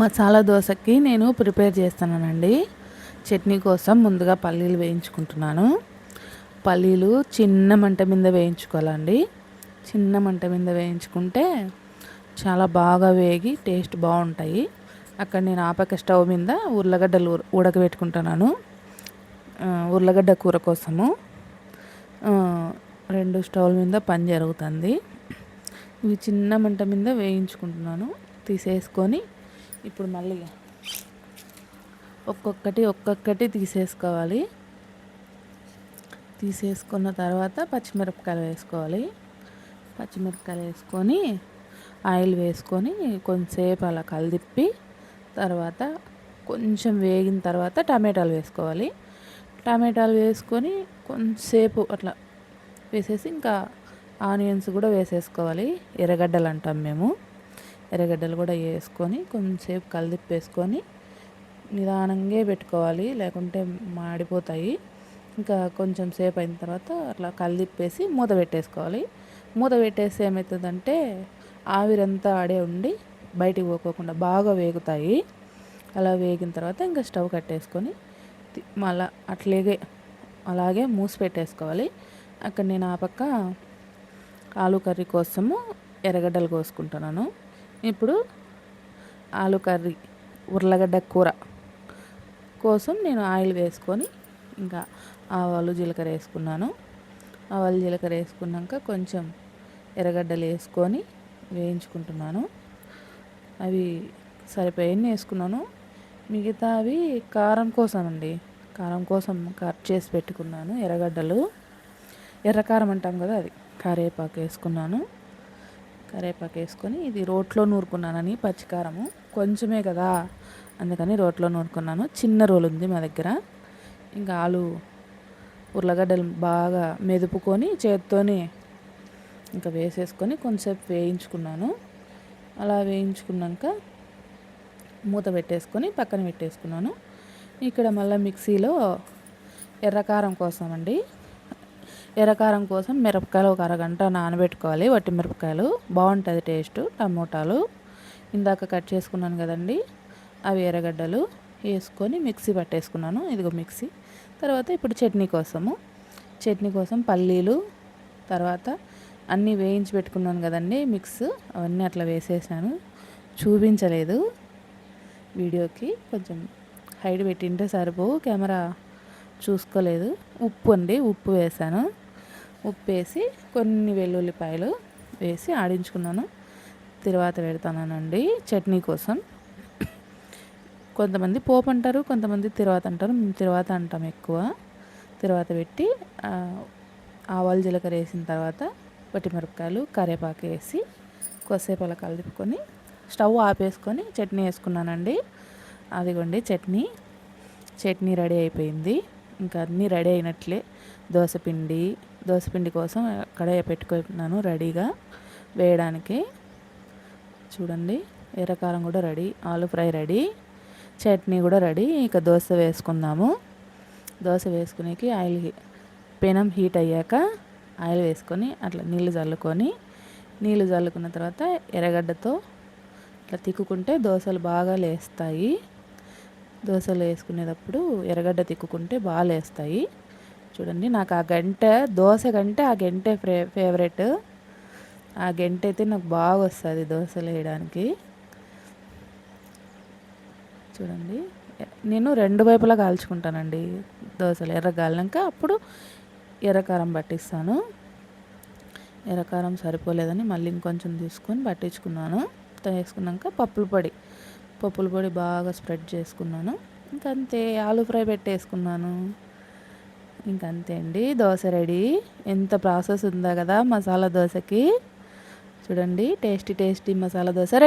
మసాలా దోసకి నేను ప్రిపేర్ చేస్తున్నానండి. చట్నీ కోసం ముందుగా పల్లీలు వేయించుకుంటున్నాను. పల్లీలు చిన్న మంట మీద వేయించుకోవాలండి. చిన్న మంట మీద వేయించుకుంటే చాలా బాగా వేగి టేస్ట్ బాగుంటాయి. అక్కడ నేను ఆపక స్టవ్ మీద ఉర్లగడ్డలు ఉడకబెట్టుకుంటున్నాను. ఉర్లగడ్డ కూర కోసము 2 స్టవ్ల మీద పని జరుగుతుంది. ఇవి చిన్న మంట మీద వేయించుకుంటున్నాను. తీసేసుకొని ఇప్పుడు మళ్ళీ ఒక్కొక్కటి తీసేసుకోవాలి. తీసేసుకున్న తర్వాత పచ్చిమిరపకాయలు వేసుకోవాలి. పచ్చిమిరపకాయలు వేసుకొని ఆయిల్ వేసుకొని కొంచెంసేపు అలా కలిదిప్పి తర్వాత కొంచెం వేగిన తర్వాత టమాటాలు వేసుకోవాలి. టమాటాలు వేసుకొని కొంచెంసేపు అట్లా వేసేసి ఇంకా ఆనియన్స్ కూడా వేసేసుకోవాలి. ఎర్రగడ్డలు అంటాం మేము. ఎర్రగడ్డలు కూడా వేసుకొని కొంచెంసేపు కలిదిప్పేసుకొని నిదానంగా పెట్టుకోవాలి, లేకుంటే మాడిపోతాయి. ఇంకా కొంచెం సేపు అయిన తర్వాత అట్లా కలిదిప్పేసి మూత పెట్టేసుకోవాలి. మూత పెట్టేసి ఏమవుతుందంటే ఆవిరంతా ఆడే ఉండి బయటికి పోకోకుండా బాగా వేగుతాయి. అలా వేగిన తర్వాత ఇంకా స్టవ్ కట్టేసుకొని మళ్ళీ అలాగే మూసి పెట్టేసుకోవాలి. అక్కడ నేను ఆ పక్క ఆలు కర్రీ కోసము ఎర్రగడ్డలు కోసుకుంటున్నాను. ఇప్పుడు ఆలు కర్రీ ఉర్లగడ్డ కూర కోసం నేను ఆయిల్ వేసుకొని ఇంకా ఆవాలు జీలకర్ర వేసుకున్నాను. ఆవాలు జీలకర్ర వేసుకున్నాక కొంచెం ఎర్రగడ్డలు వేసుకొని వేయించుకుంటున్నాను. అవి సరిపోయిన వేసుకున్నాను. మిగతా అవి కారం కోసం అండి. కారం కోసం కట్ చేసి పెట్టుకున్నాను. ఎర్రగడ్డలు ఎర్రకారం అంటాం కదా, అది కరివేపాకు వేసుకున్నాను. కరివేపాకు వేసుకొని ఇది రోట్లో నూరుకున్నానని పచ్చికారము కొంచెమే కదా అందుకని రోట్లో నూరుకున్నాను. చిన్న రోలు ఉంది మా దగ్గర. ఇంకా ఉర్లగడ్డలు బాగా మెదుపుకొని చేత్తోనే ఇంకా వేసేసుకొని కొంచెంసేపు వేయించుకున్నాను. అలా వేయించుకున్నాక మూత పెట్టేసుకొని పక్కన పెట్టేసుకున్నాను. ఇక్కడ మళ్ళీ మిక్సీలో ఎర్రకారం కోసం అండి. ఎర్రకారం కోసం మిరపకాయలు ఒక అరగంట నానబెట్టుకోవాలి. వట్టి మిరపకాయలు బాగుంటుంది టేస్ట్. టమోటాలు ఇందాక కట్ చేసుకున్నాను కదండి, అవి ఎర్రగడ్డలు వేసుకొని మిక్సీ పట్టేసుకున్నాను. ఇదిగో మిక్సీ. తర్వాత ఇప్పుడు చట్నీ కోసం పల్లీలు తర్వాత అన్నీ వేయించి పెట్టుకున్నాను కదండి మిక్స్, అవన్నీ అట్లా వేసేసాను. చూపించలేదు వీడియోకి, కొంచెం హైడ్ పెట్టింటే సరిపోవు, కెమెరా చూసుకోలేదు. ఉప్పు వేసాను. ఉప్పు వేసి కొన్ని వెల్లుల్లిపాయలు వేసి ఆడించుకున్నాను. తర్వాత పెడతానండి చట్నీ కోసం. కొంతమంది పోపు అంటారు, కొంతమంది తిరువాత అంటారు. మేము తిరువాత అంటాం ఎక్కువ. తిరువాత పెట్టి ఆవాలు జీలకర్ర వేసిన తర్వాత పచ్చిమిరపకాయలు కరివేపాకు వేసి కొద్దిసేపు అలా కలుపుకొని స్టవ్ ఆపేసుకొని చట్నీ వేసుకున్నానండి. అదిగోండి చట్నీ రెడీ అయిపోయింది. ఇంకా అన్నీ రెడీ అయినట్లే. దోసపిండి కోసం అక్కడే పెట్టుకున్నాను రెడీగా వేయడానికి. చూడండి, ఎర్రకారం కూడా రెడీ, ఆలు ఫ్రై రెడీ, చట్నీ కూడా రెడీ. ఇక దోశ వేసుకుందాము. దోశ వేసుకునేకి పెనం హీట్ అయ్యాక ఆయిల్ వేసుకొని అట్లా నీళ్ళు చల్లుకున్న తర్వాత ఎర్రగడ్డతో ఇట్లా తిక్కుకుంటే దోశలు బాగా లేస్తాయి. దోశలు వేసుకునేటప్పుడు ఎర్రగడ్డ తిక్కుకుంటే బాగా లేస్తాయి. చూడండి, నాకు దోశ కంటే ఆ గంటే ఫేవరెట్. ఆ గంట అయితే నాకు బాగా వస్తుంది దోశలు వేయడానికి. చూడండి, నేను 2 వైపులా కాల్చుకుంటానండి దోశలు. ఎర్రగాలినాక అప్పుడు ఎర్రకారం పట్టిస్తాను. ఎర్రకారం సరిపోలేదని మళ్ళీ ఇంకొంచెం తీసుకొని పట్టించుకున్నాను. వేసుకున్నాక పప్పుల పొడి బాగా స్ప్రెడ్ చేసుకున్నాను. ఇంకంతే, ఆలు ఫ్రై పెట్టేసుకున్నాను. ఇంకంతే అండి, దోశ రెడీ. ఎంత ప్రాసెస్ ఉందా కదా మసాలా దోశకి. చూడండి, టేస్టీ మసాలా దోశ రెడీ.